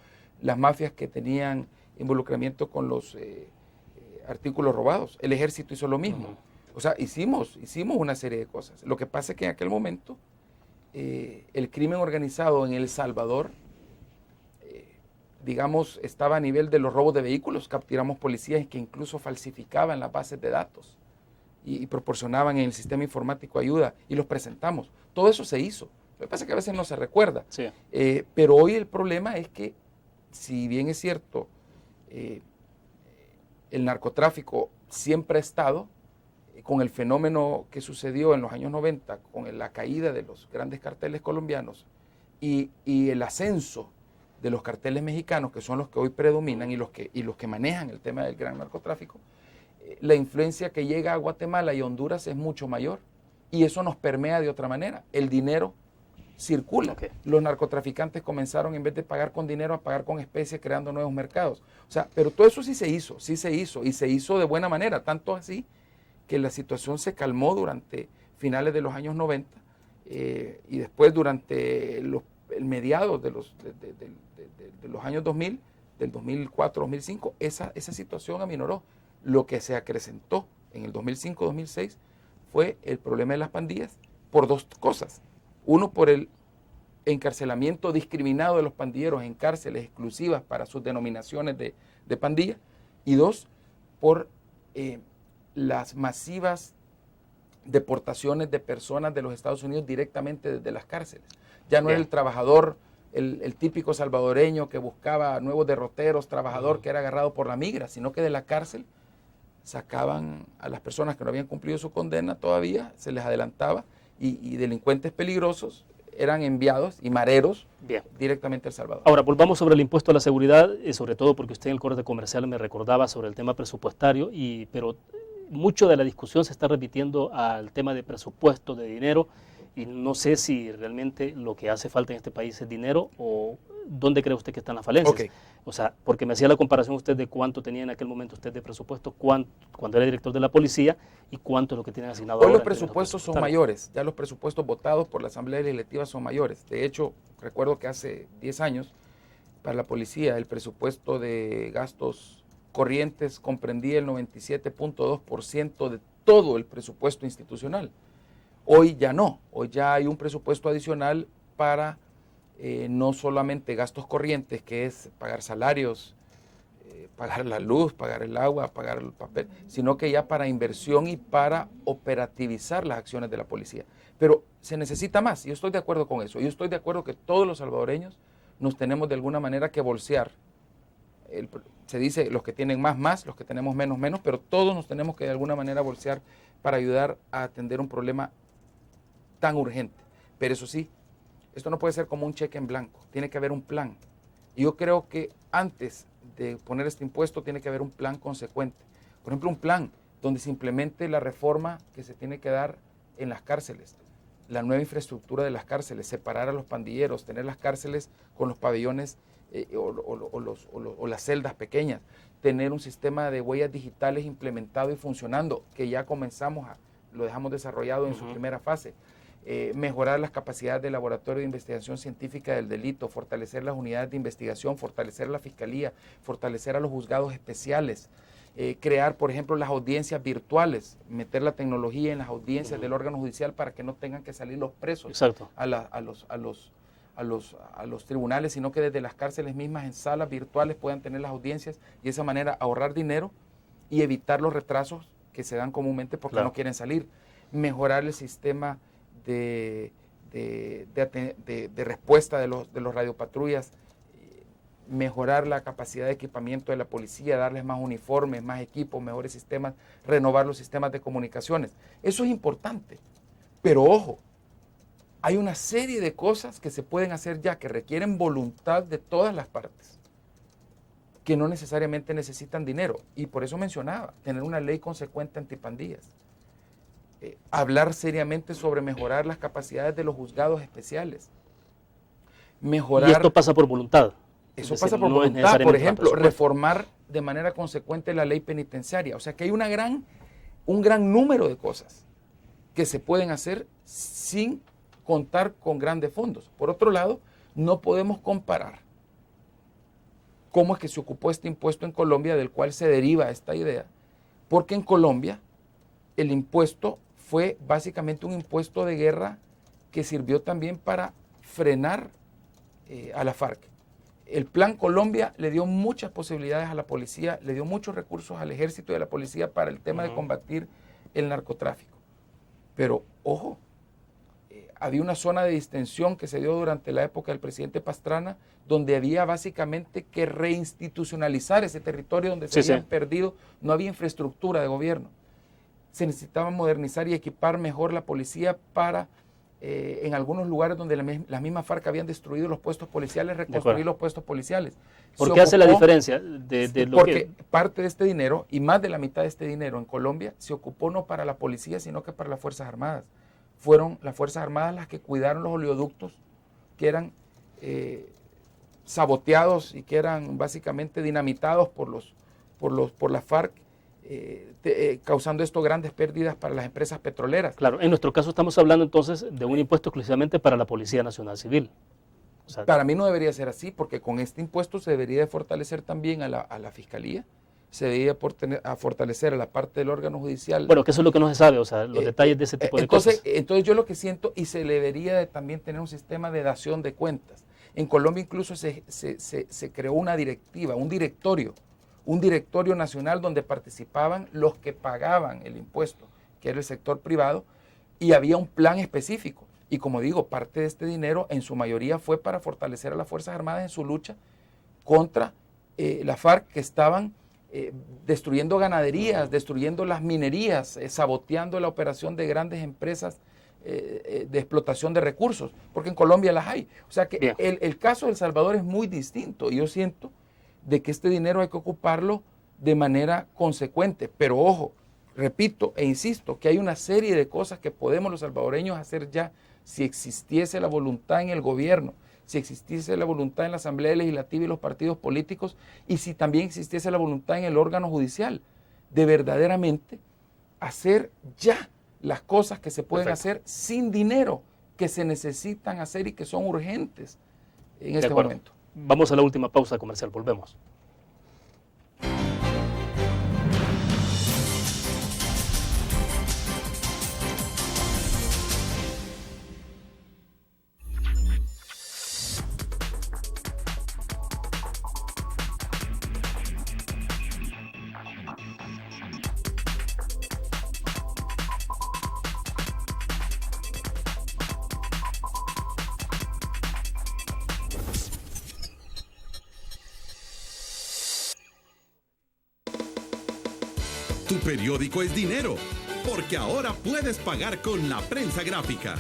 las mafias que tenían involucramiento con los artículos robados. El ejército hizo lo mismo. O sea, hicimos una serie de cosas. Lo que pasa es que en aquel momento el crimen organizado en El Salvador, digamos, estaba a nivel de los robos de vehículos. Capturamos policías que incluso falsificaban las bases de datos y proporcionaban en el sistema informático ayuda y los presentamos. Todo eso se hizo. Lo que pasa es que a veces no se recuerda. Sí. Pero hoy el problema es que, si bien es cierto, el narcotráfico siempre ha estado, con el fenómeno que sucedió en los años 90, con la caída de los grandes carteles colombianos y el ascenso de los carteles mexicanos, que son los que hoy predominan y los que manejan el tema del gran narcotráfico, la influencia que llega a Guatemala y Honduras es mucho mayor y eso nos permea de otra manera. El dinero circula. Okay. Los narcotraficantes comenzaron, en vez de pagar con dinero, a pagar con especies, creando nuevos mercados. O sea, pero todo eso sí se hizo y se hizo de buena manera, tanto así que la situación se calmó durante finales de los años 90 y después durante el mediados de los años 2000, del 2004, 2005, esa situación aminoró. Lo que se acrecentó en el 2005-2006 fue el problema de las pandillas por dos cosas. Uno, por el encarcelamiento discriminado de los pandilleros en cárceles exclusivas para sus denominaciones de pandilla. Y dos, por las masivas deportaciones de personas de los Estados Unidos directamente desde las cárceles. Ya no era el trabajador, el típico salvadoreño que buscaba nuevos derroteros, trabajador que era agarrado por la migra, sino que de la cárcel sacaban a las personas que no habían cumplido su condena todavía, se les adelantaba y delincuentes peligrosos eran enviados y mareros directamente a El Salvador. Ahora, volvamos sobre el impuesto a la seguridad, sobre todo porque usted en el corte comercial me recordaba sobre el tema presupuestario, pero mucho de la discusión se está repitiendo al tema de presupuesto, de dinero, y no sé si realmente lo que hace falta en este país es dinero o dónde cree usted que están las falencias. Okay. O sea, porque me hacía la comparación usted de cuánto tenía en aquel momento usted de presupuesto cuando era director de la policía y cuánto es lo que tienen asignado ahora. Hoy los presupuestos son mayores, ya los presupuestos votados por la Asamblea Legislativa son mayores. De hecho, recuerdo que hace 10 años, para la policía, el presupuesto de gastos corrientes comprendía el 97.2% de todo el presupuesto institucional. Hoy ya no, hoy ya hay un presupuesto adicional para no solamente gastos corrientes, que es pagar salarios, pagar la luz, pagar el agua, pagar el papel, sino que ya para inversión y para operativizar las acciones de la policía. Pero se necesita más, y yo estoy de acuerdo con eso. Yo estoy de acuerdo que todos los salvadoreños nos tenemos de alguna manera que bolsear. Se dice los que tienen más, los que tenemos menos, pero todos nos tenemos que de alguna manera bolsear para ayudar a atender un problema tan urgente. Pero eso sí, esto no puede ser como un cheque en blanco, tiene que haber un plan. Y yo creo que antes de poner este impuesto tiene que haber un plan consecuente. Por ejemplo, un plan donde se implemente la reforma que se tiene que dar en las cárceles, la nueva infraestructura de las cárceles, separar a los pandilleros, tener las cárceles con los pabellones o las celdas pequeñas, tener un sistema de huellas digitales implementado y funcionando, que ya comenzamos lo dejamos desarrollado en su primera fase. mejorar las capacidades del laboratorio de investigación científica del delito, fortalecer las unidades de investigación, fortalecer la fiscalía, fortalecer a los juzgados especiales, crear, por ejemplo, las audiencias virtuales, meter la tecnología en las audiencias del órgano judicial para que no tengan que salir los presos a los tribunales, sino que desde las cárceles mismas en salas virtuales puedan tener las audiencias y de esa manera ahorrar dinero y evitar los retrasos que se dan comúnmente porque no quieren salir. Mejorar el sistema de respuesta de los radiopatrullas, mejorar la capacidad de equipamiento de la policía, darles más uniformes, más equipos, mejores sistemas, renovar los sistemas de comunicaciones. Eso es importante, pero ojo, hay una serie de cosas que se pueden hacer ya que requieren voluntad de todas las partes, que no necesariamente necesitan dinero. Y por eso mencionaba, tener una ley consecuente antipandillas. Hablar seriamente sobre mejorar las capacidades de los juzgados especiales. Y esto pasa por voluntad. Eso pasa por voluntad. Por ejemplo, reformar de manera consecuente la ley penitenciaria. O sea que hay un gran número de cosas que se pueden hacer sin contar con grandes fondos. Por otro lado, no podemos comparar cómo es que se ocupó este impuesto en Colombia, del cual se deriva esta idea, porque en Colombia el impuesto fue básicamente un impuesto de guerra que sirvió también para frenar a la FARC. El Plan Colombia le dio muchas posibilidades a la policía, le dio muchos recursos al ejército y a la policía para el tema de combatir el narcotráfico. Pero, ojo, había una zona de distensión que se dio durante la época del presidente Pastrana, donde había básicamente que reinstitucionalizar ese territorio donde se habían perdido, no había infraestructura de gobierno. Se necesitaba modernizar y equipar mejor la policía para, en algunos lugares donde las mismas FARC habían destruido los puestos policiales, reconstruir los puestos policiales. ¿Por qué hace la diferencia? Porque parte de este dinero, y más de la mitad de este dinero en Colombia, se ocupó no para la policía, sino que para las Fuerzas Armadas. Fueron las Fuerzas Armadas las que cuidaron los oleoductos que eran saboteados y que eran básicamente dinamitados por la FARC, causando esto grandes pérdidas para las empresas petroleras. Claro, en nuestro caso estamos hablando entonces de un impuesto exclusivamente para la Policía Nacional Civil. O sea, para mí no debería ser así, porque con este impuesto se debería de fortalecer también a la Fiscalía, se debería fortalecer a la parte del órgano judicial. Bueno, que eso es lo que no se sabe, o sea, los detalles de ese tipo de cosas. Entonces yo lo que siento, y se le debería de también tener un sistema de dación de cuentas. En Colombia incluso se creó una directiva, un directorio nacional donde participaban los que pagaban el impuesto, que era el sector privado, y había un plan específico. Y como digo, parte de este dinero en su mayoría fue para fortalecer a las Fuerzas Armadas en su lucha contra la FARC, que estaban destruyendo ganaderías, destruyendo las minerías, saboteando la operación de grandes empresas de explotación de recursos, porque en Colombia las hay. O sea que el caso de El Salvador es muy distinto, y yo siento de que este dinero hay que ocuparlo de manera consecuente. Pero ojo, repito e insisto, que hay una serie de cosas que podemos los salvadoreños hacer ya si existiese la voluntad en el gobierno, si existiese la voluntad en la Asamblea Legislativa y los partidos políticos, y si también existiese la voluntad en el órgano judicial, de verdaderamente hacer ya las cosas que se pueden hacer sin dinero, que se necesitan hacer y que son urgentes en este momento. Vamos a la última pausa comercial, volvemos. Tu periódico es dinero, porque ahora puedes pagar con la prensa gráfica.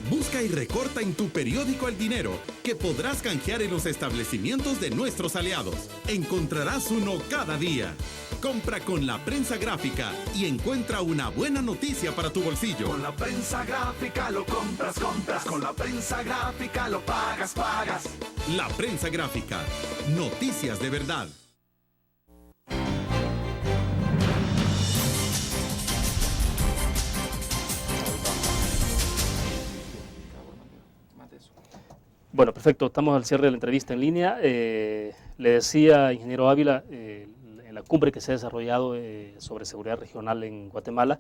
Busca y recorta en tu periódico el dinero que podrás canjear en los establecimientos de nuestros aliados. Encontrarás uno cada día. Compra con la prensa gráfica y encuentra una buena noticia para tu bolsillo. Con la prensa gráfica lo compras. Con la prensa gráfica lo pagas. La prensa gráfica. Noticias de verdad. Bueno, perfecto. Estamos al cierre de la entrevista en línea. Le decía, ingeniero Ávila, en la cumbre que se ha desarrollado sobre seguridad regional en Guatemala,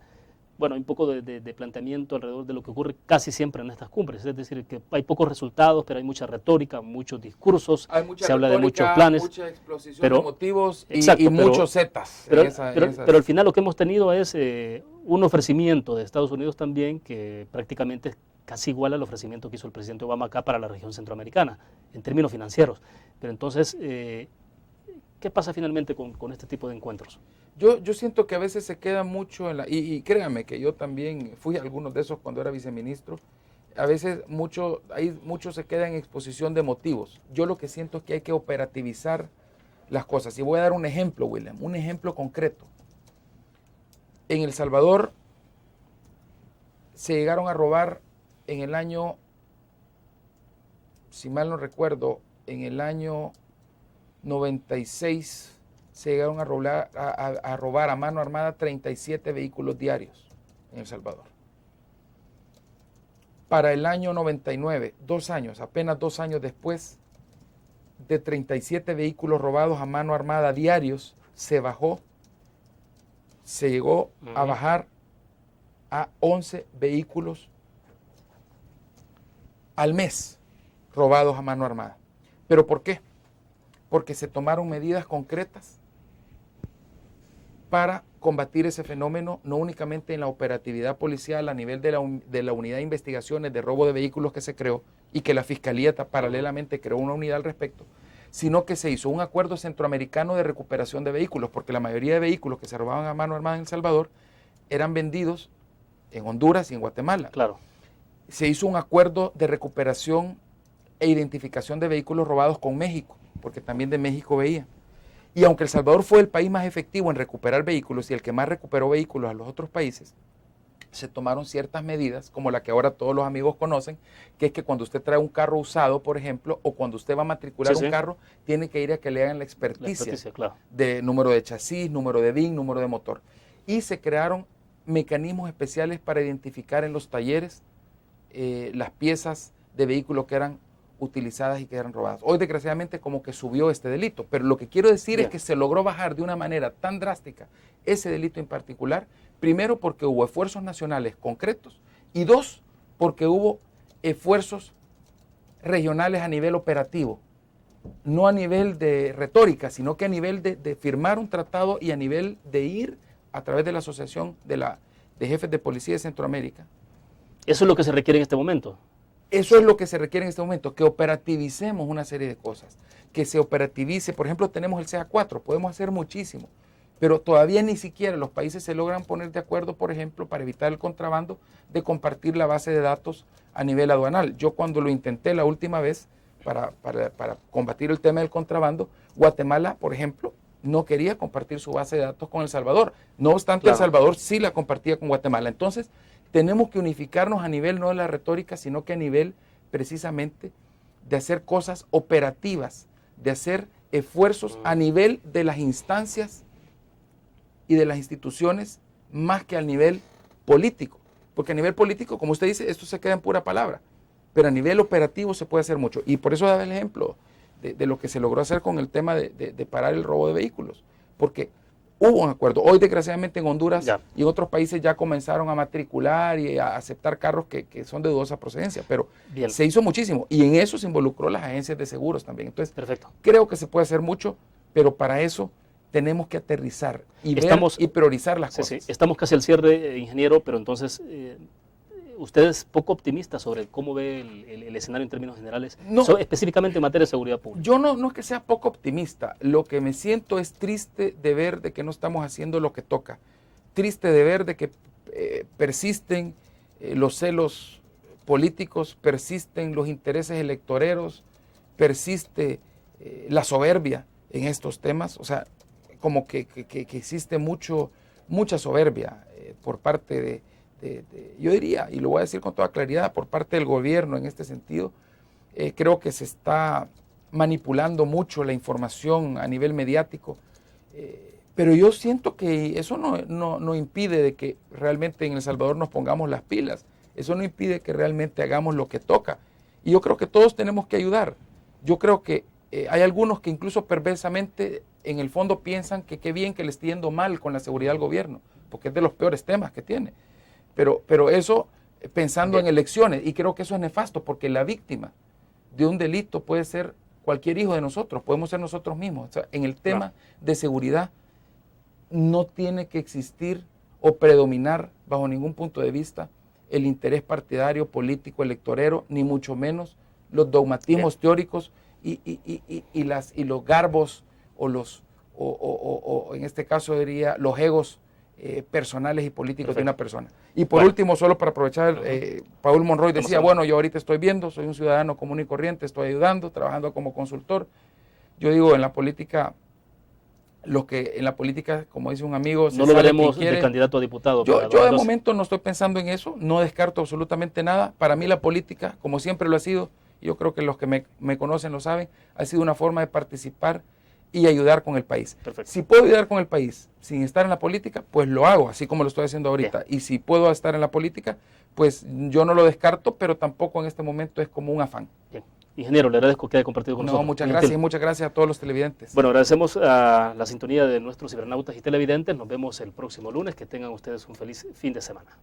bueno, hay un poco de planteamiento alrededor de lo que ocurre casi siempre en estas cumbres. Es decir, que hay pocos resultados, pero hay mucha retórica, muchos discursos, se habla de muchos planes. Mucha exposición de motivos exacto, y muchos zetas. Pero al final lo que hemos tenido es un ofrecimiento de Estados Unidos también que prácticamente es casi igual al ofrecimiento que hizo el presidente Obama acá para la región centroamericana, en términos financieros. Pero entonces, ¿qué pasa finalmente con este tipo de encuentros? Yo siento que a veces se queda mucho en y créanme que yo también fui a algunos de esos cuando era viceministro. A veces mucho se queda en exposición de motivos. Yo lo que siento es que hay que operativizar las cosas. Y voy a dar un ejemplo, William, un ejemplo concreto. En El Salvador se llegaron a robar en el año, si mal no recuerdo, en el año 96 se llegaron a robar a mano armada 37 vehículos diarios en El Salvador. Para el año 99, apenas 2 años después, de 37 vehículos robados a mano armada diarios, se llegó a bajar a 11 vehículos al mes robados a mano armada. ¿Pero por qué? Porque se tomaron medidas concretas para combatir ese fenómeno, no únicamente en la operatividad policial a nivel de la unidad de investigaciones de robo de vehículos que se creó y que la Fiscalía paralelamente creó una unidad al respecto, sino que se hizo un acuerdo centroamericano de recuperación de vehículos, porque la mayoría de vehículos que se robaban a mano armada en El Salvador eran vendidos en Honduras y en Guatemala. Claro. Se hizo un acuerdo de recuperación e identificación de vehículos robados con México, porque también de México veían. Y aunque El Salvador fue el país más efectivo en recuperar vehículos y el que más recuperó vehículos a los otros países, se tomaron ciertas medidas, como la que ahora todos los amigos conocen, que es que cuando usted trae un carro usado, por ejemplo, o cuando usted va a matricular un carro, tiene que ir a que le hagan la experticia claro, de número de chasis, número de VIN, número de motor. Y se crearon mecanismos especiales para identificar en los talleres las piezas de vehículos que eran utilizadas y que eran robadas. Hoy desgraciadamente como que subió este delito, pero lo que quiero decir es que se logró bajar de una manera tan drástica ese delito en particular, primero porque hubo esfuerzos nacionales concretos y dos, porque hubo esfuerzos regionales a nivel operativo, no a nivel de retórica, sino que a nivel de firmar un tratado y a nivel de ir a través de la Asociación de Jefes de Policía de Centroamérica. Eso es lo que se requiere en este momento. Eso es lo que se requiere en este momento, que operativicemos una serie de cosas, que se operativice. Por ejemplo, tenemos el CA4, podemos hacer muchísimo, pero todavía ni siquiera los países se logran poner de acuerdo, por ejemplo, para evitar el contrabando, de compartir la base de datos a nivel aduanal. Yo cuando lo intenté la última vez para combatir el tema del contrabando, Guatemala, por ejemplo, no quería compartir su base de datos con El Salvador. No obstante, claro, El Salvador sí la compartía con Guatemala. Entonces, tenemos que unificarnos a nivel no de la retórica, sino que a nivel precisamente de hacer cosas operativas, de hacer esfuerzos a nivel de las instancias y de las instituciones más que al nivel político. Porque a nivel político, como usted dice, esto se queda en pura palabra, pero a nivel operativo se puede hacer mucho. Y por eso daba el ejemplo de lo que se logró hacer con el tema de parar el robo de vehículos, porque hubo un acuerdo. Hoy, desgraciadamente, en Honduras y en otros países ya comenzaron a matricular y a aceptar carros que son de dudosa procedencia, pero se hizo muchísimo y en eso se involucró las agencias de seguros también. Entonces, creo que se puede hacer mucho, pero para eso tenemos que aterrizar y ver y priorizar las cosas. Sí. Estamos casi al cierre, ingeniero, pero entonces, ¿usted es poco optimista sobre cómo ve el escenario en términos generales, específicamente en materia de seguridad pública? Yo no es que sea poco optimista, lo que me siento es triste de ver de que no estamos haciendo lo que toca, triste de ver de que persisten los celos políticos, persisten los intereses electoreros, persiste la soberbia en estos temas, o sea, como que existe mucha soberbia por parte de yo diría, y lo voy a decir con toda claridad, por parte del gobierno en este sentido. Creo que se está manipulando mucho la información a nivel mediático, pero yo siento que eso no impide de que realmente en El Salvador nos pongamos las pilas, eso no impide que realmente hagamos lo que toca. Y yo creo que todos tenemos que ayudar. Yo creo que hay algunos que incluso perversamente en el fondo piensan que qué bien que le esté yendo mal con la seguridad del gobierno, porque es de los peores temas que tiene. Pero eso pensando en elecciones, y creo que eso es nefasto, porque la víctima de un delito puede ser cualquier hijo de nosotros, podemos ser nosotros mismos. O sea, en el tema de seguridad no tiene que existir o predominar bajo ningún punto de vista el interés partidario, político, electorero, ni mucho menos los dogmatismos teóricos y los garbos o en este caso diría los egos personales y políticos de una persona. Y por último, solo para aprovechar, Paul Monroy decía, bueno, yo ahorita estoy viendo, soy un ciudadano común y corriente, estoy ayudando, trabajando como consultor. Yo digo, en la política, como dice un amigo, no lo veremos de candidato a diputado. Yo de momento no estoy pensando en eso, no descarto absolutamente nada. Para mí la política, como siempre lo ha sido, yo creo que los que me conocen lo saben, ha sido una forma de participar y ayudar con el país. Perfecto. Si puedo ayudar con el país sin estar en la política, pues lo hago, así como lo estoy haciendo ahorita. Bien. Y si puedo estar en la política, pues yo no lo descarto, pero tampoco en este momento es como un afán. Bien. Ingeniero, le agradezco que haya compartido con nosotros. Muchas gracias y muchas gracias a todos los televidentes. Bueno, agradecemos a la sintonía de nuestros cibernautas y televidentes. Nos vemos el próximo lunes. Que tengan ustedes un feliz fin de semana.